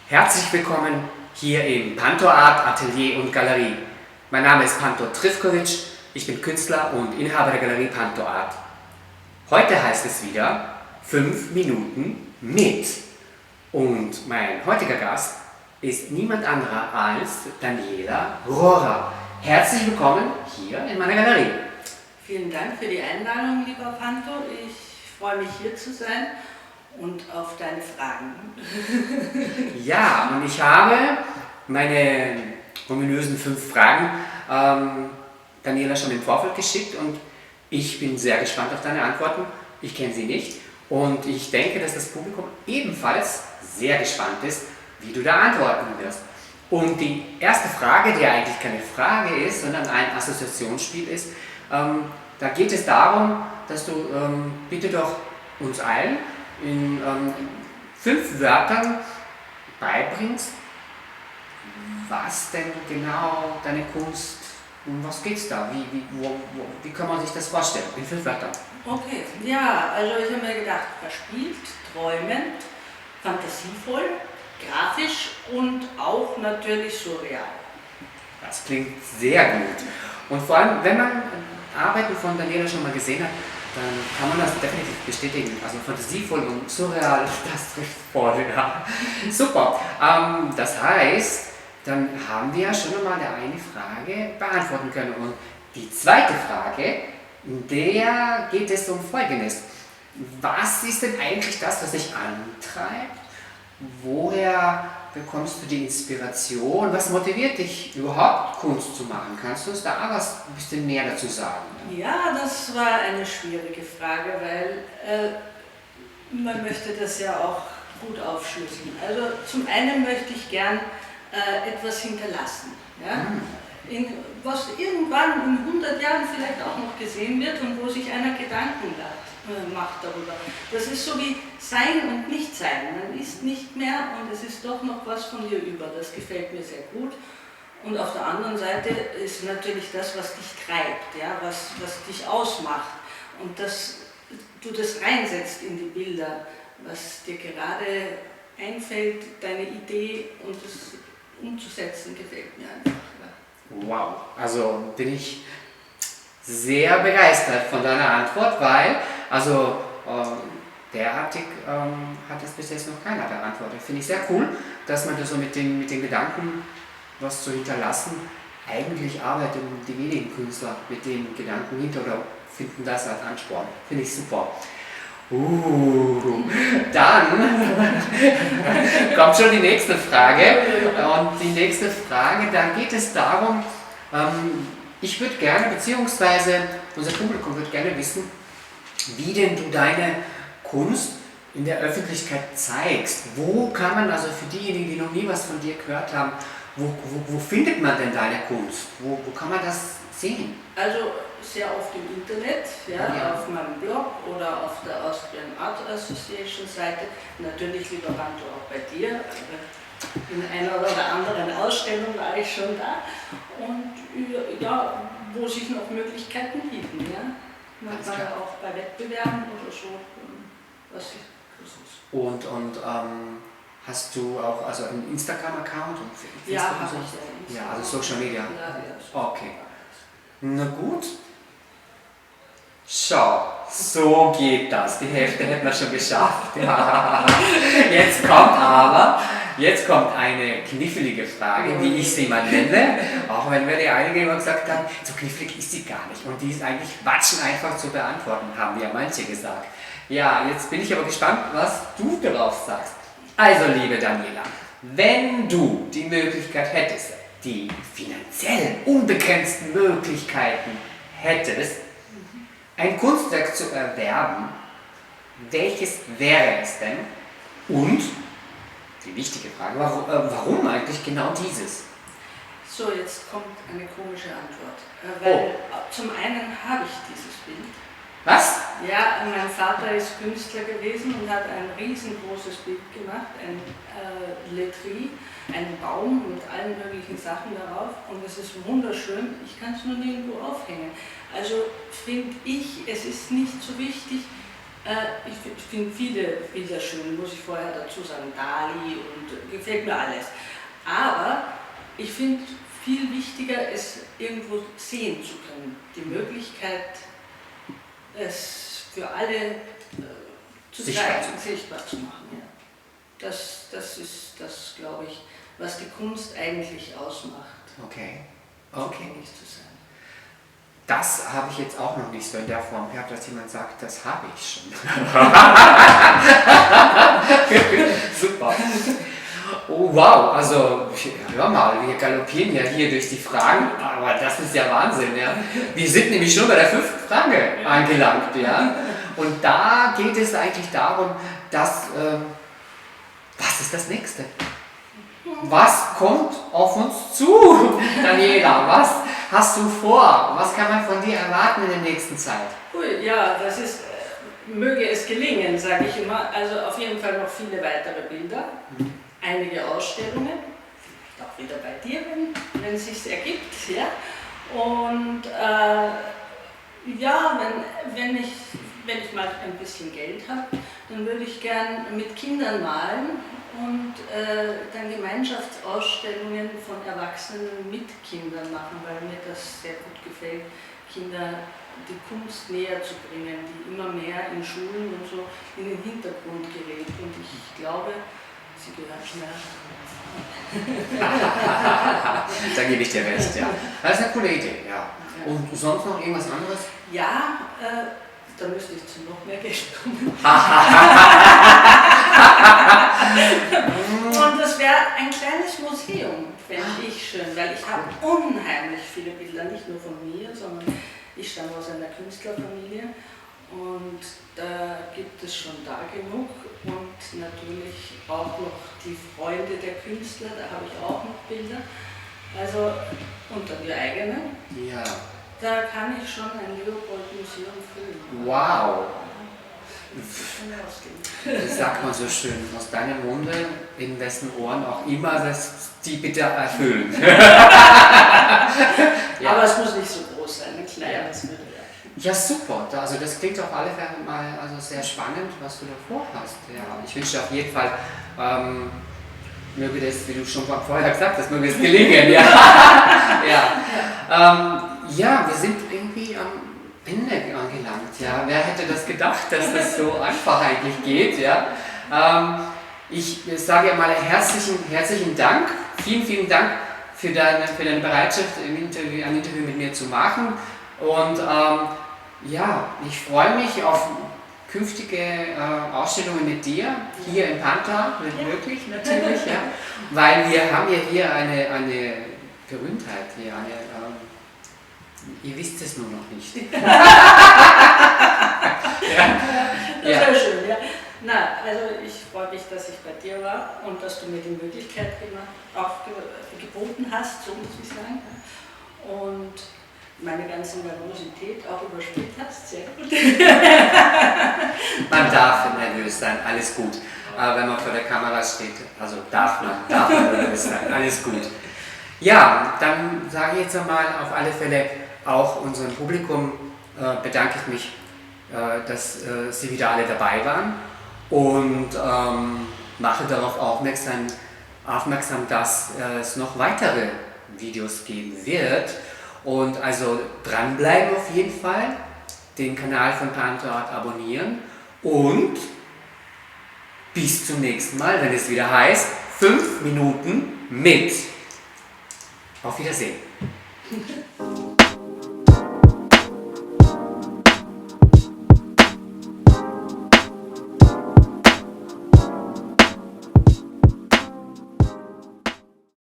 Herzlich willkommen hier im Panto Art Atelier und Galerie. Mein Name ist Panto Trifkovic, ich bin Künstler und Inhaber der Galerie Panto Art. Heute heißt es wieder 5 Minuten mit. Und mein heutiger Gast ist niemand anderer als Daniela Rohrer. Herzlich willkommen hier in meiner Galerie. Vielen Dank für die Einladung, lieber Panto. Ich freue mich, hier zu sein und auf deine Fragen. Ja, und ich habe meine ominösen 5 Fragen Daniela schon im Vorfeld geschickt und ich bin sehr gespannt auf deine Antworten. Ich kenne sie nicht und ich denke, dass das Publikum ebenfalls sehr gespannt ist, wie du da antworten wirst. Und die erste Frage, die eigentlich keine Frage ist, sondern ein Assoziationsspiel ist, da geht es darum, dass du bitte doch uns allen in 5 Wörtern beibringst, was denn genau deine Kunst, um was geht es da? Wie kann man sich das vorstellen? In 5 Wörtern. Okay, ja, also ich habe mir gedacht, verspielt, träumend, fantasievoll, grafisch und auch natürlich surreal. Das klingt sehr gut. Und vor allem, wenn man Arbeiten von Daniela schon mal gesehen hat, dann kann man das definitiv bestätigen. Also fantasievoll und surreal, das trifft voll. Ja. Super. Das heißt, dann haben wir ja schon einmal eine Frage beantworten können. Und die zweite Frage, in der geht es um Folgendes. Was ist denn eigentlich das, was dich antreibt? Woher bekommst du die Inspiration? Was motiviert dich überhaupt, Kunst zu machen? Kannst du uns da was ein bisschen mehr dazu sagen? Ja, das war eine schwierige Frage, weil man möchte das ja auch gut aufschlüsseln. Also zum einen möchte ich gern etwas hinterlassen, ja? Was irgendwann in 100 Jahren vielleicht auch noch gesehen wird und wo sich einer Gedanken macht darüber. Das ist so wie Sein und Nichtsein. Man ist nicht mehr und es ist doch noch was von dir über. Das gefällt mir sehr gut. Und auf der anderen Seite ist natürlich das, was dich treibt, ja? was dich ausmacht. Und dass du das reinsetzt in die Bilder, was dir gerade einfällt, deine Idee und das umzusetzen, gefällt mir einfach. Ja. Wow, also bin ich sehr begeistert von deiner Antwort, weil, also derartig hat es bis jetzt noch keiner beantwortet. Finde ich sehr cool, dass man da so mit den Gedanken, was zu hinterlassen, eigentlich arbeitet und die wenigen Künstler mit den Gedanken hinter oder finden das als Ansporn. Finde ich super. Dann kommt schon die nächste Frage. Und die nächste Frage, da geht es darum, ich würde gerne, beziehungsweise unser Publikum würde gerne wissen, wie denn du deine Kunst in der Öffentlichkeit zeigst. Wo kann man, also für diejenigen, die noch nie was von dir gehört haben, wo findet man denn deine Kunst? Wo kann man das sehen? Also sehr oft im Internet, ja, auf meinem Blog oder auf der Austrian Art Association Seite. Natürlich, lieber Panto, auch bei dir. In einer oder anderen Ausstellung war ich schon da. Und ja, wo sich noch Möglichkeiten bieten. Ja. Man kann ja auch bei Wettbewerben oder so. Was ist. Und hast du auch also einen Instagram-Account? Ja, habe so? Ich. Ja, also Social Media. Ja. Okay. Na gut. Schau, so geht das. Die Hälfte hätten wir schon geschafft. Ja. Jetzt kommt eine knifflige Frage, wie ich sie mal nenne. Auch wenn mir die einige immer gesagt haben, so knifflig ist sie gar nicht. Und die ist eigentlich watschen einfach zu beantworten, haben ja manche gesagt. Ja, jetzt bin ich aber gespannt, was du darauf sagst. Also, liebe Daniela, wenn du die Möglichkeit hättest, die finanziell unbegrenzten Möglichkeiten hättest, ein Kunstwerk zu erwerben, welches wäre es denn? Und, die wichtige Frage, warum eigentlich genau dieses? So, jetzt kommt eine komische Antwort. Weil zum einen habe ich dieses Bild. Was? Ja, mein Vater ist Künstler gewesen und hat ein riesengroßes Bild gemacht, ein Letrie, einen Baum mit allen möglichen Sachen darauf und es ist wunderschön, ich kann es nur nirgendwo aufhängen. Also finde ich, es ist nicht so wichtig, Ich finde viele Bilder schön, muss ich vorher dazu sagen, Dali und gefällt mir alles. Aber ich finde viel wichtiger, es irgendwo sehen zu können. Die Möglichkeit, es für alle zu zeigen, sichtbar zu machen. Ja. Das ist das, glaube ich, was die Kunst eigentlich ausmacht. Okay. Zugänglich zu sein. Das habe ich jetzt auch noch nicht so in der Form gehabt, dass jemand sagt, das habe ich schon. Super. Oh wow, also hör mal, wir galoppieren ja hier durch die Fragen, aber das ist ja Wahnsinn. Ja. Wir sind nämlich schon bei der 5. Frage angelangt. Ja. Und da geht es eigentlich darum, dass, was ist das Nächste? Was kommt auf uns zu, Daniela? Was hast du vor? Was kann man von dir erwarten in der nächsten Zeit? Ui, ja, das ist, möge es gelingen, sage ich immer. Also auf jeden Fall noch viele weitere Bilder, einige Ausstellungen, vielleicht auch wieder bei dir, wenn es sich ergibt. Ja? Und ja, wenn ich mal ein bisschen Geld habe, dann würde ich gern mit Kindern malen und dann Gemeinschaftsausstellungen von Erwachsenen mit Kindern machen, weil mir das sehr gut gefällt, Kinder die Kunst näher zu bringen, die immer mehr in Schulen und so in den Hintergrund gerät. Und ich glaube, sie gehört mehr. Da gebe ich dir recht, ja. Das ist eine coole Idee, ja. Und sonst noch irgendwas anderes? Ja, da müsste ich zu noch mehr Geld kommen. Und das wäre ein kleines Museum, fände ich schön, weil ich habe unheimlich viele Bilder, nicht nur von mir, sondern ich stamme aus einer Künstlerfamilie und da gibt es schon da genug und natürlich auch noch die Freunde der Künstler, da habe ich auch noch Bilder, also unter die eigenen. Ja. Da kann ich schon ein Leopold-Museum füllen. Wow! Das sagt man so schön, aus deinem Munde, in dessen Ohren auch immer, dass die bitte erfüllen. Ja. Aber es muss nicht so groß sein, ein kleines würde reichen. Ja, super. Also das klingt auf alle Fälle mal also sehr spannend, was du da vorhast. Ja, ich wünsche dir auf jeden Fall, möge das, wie du schon vorher gesagt hast, möge es gelingen. Ja. Ja, wir sind irgendwie am Ende angelangt. Ja. Wer hätte das gedacht, dass das so einfach eigentlich geht? Ja. Ich sage mal herzlichen Dank. Vielen Dank für deine Bereitschaft, ein Interview mit mir zu machen. Und ja, ich freue mich auf künftige Ausstellungen mit dir, hier im Panther, wirklich natürlich, ja. Weil wir haben ja hier eine Berühmtheit, hier ihr wisst es nur noch nicht. Das ist ja schön, ja. Na, also ich freue mich, dass ich bei dir war und dass du mir die Möglichkeit geboten hast, so muss ich sagen. Und meine ganze Nervosität auch überspielt hast, sehr gut. Man darf nervös sein, alles gut. Aber wenn man vor der Kamera steht, also darf man nervös sein, alles gut. Ja, dann sage ich jetzt einmal auf alle Fälle auch unserem Publikum, bedanke ich mich, dass Sie wieder alle dabei waren und mache darauf aufmerksam, dass es noch weitere Videos geben wird. Und also dranbleiben auf jeden Fall, den Kanal von Panther Art abonnieren und bis zum nächsten Mal, wenn es wieder heißt 5 Minuten mit. Auf Wiedersehen.